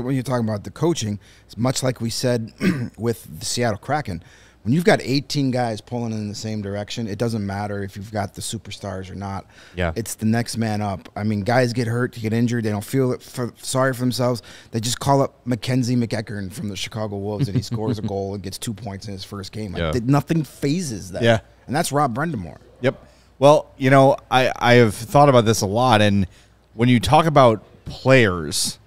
When you're talking about the coaching, it's much like we said with the Seattle Kraken. When you've got 18 guys pulling in the same direction, it doesn't matter if you've got the superstars or not. Yeah. It's the next man up. I mean, guys get hurt, get injured. They don't feel sorry for themselves. They just call up Mackenzie McEachern from the Chicago Wolves, and he scores a goal and gets 2 points in his first game. Like, nothing phases that. Yeah. And that's Rod Brind'Amour. Yep. Well, you know, I have thought about this a lot, and when you talk about players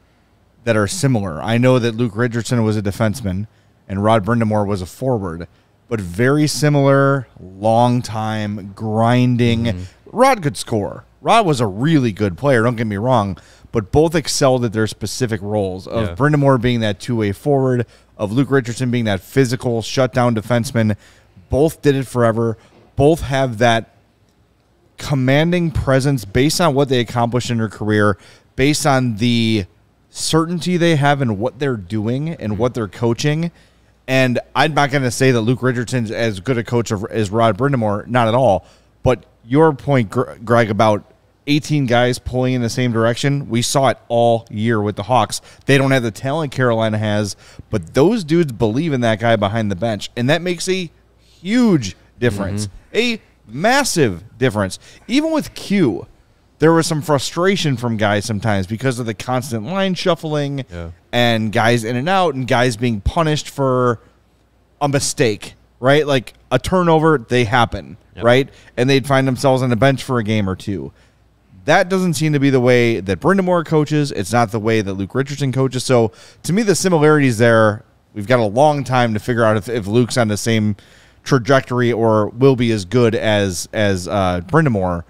that are similar, I know that Luke Richardson was a defenseman and Rod Brind'Amour was a forward, but very similar, long time, grinding. Rod could score. Rod was a really good player, don't get me wrong, but both excelled at their specific roles, of Brind'Amour being that two-way forward, of Luke Richardson being that physical, shutdown defenseman. Both did it forever. Both have that commanding presence based on what they accomplished in their career, based on the certainty they have in what they're doing and what they're coaching. And I'm not going to say that Luke Richardson's as good a coach as Rod Brind'Amour, not at all. But your point, Greg, about 18 guys pulling in the same direction, we saw it all year with the Hawks. They don't have the talent Carolina has, but those dudes believe in that guy behind the bench, and that makes a huge difference, a massive difference. Even with Q, there was some frustration from guys sometimes because of the constant line shuffling and guys in and out and guys being punished for a mistake, right? Like a turnover, they happen, right? And they'd find themselves on the bench for a game or two. That doesn't seem to be the way that Brind'Amour coaches. It's not the way that Luke Richardson coaches. So to me, the similarities there, we've got a long time to figure out if Luke's on the same trajectory or will be as good as Brind'Amour.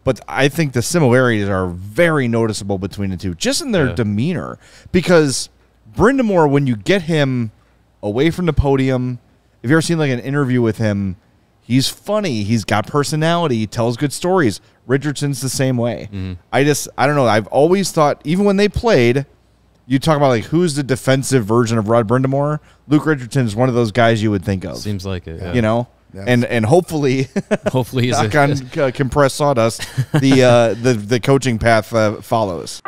But I think the similarities are very noticeable between the two, just in their demeanor. Because Brind'Amour, when you get him away from the podium, if you've ever seen like an interview with him, he's funny. He's got personality. He tells good stories. Richardson's the same way. I don't know. I've always thought, even when they played, you talk about like who's the defensive version of Rod Brind'Amour. Luke Richardson is one of those guys you would think of. Seems like it. You know. And hopefully he's knock on compressed sawdust, the coaching path follows.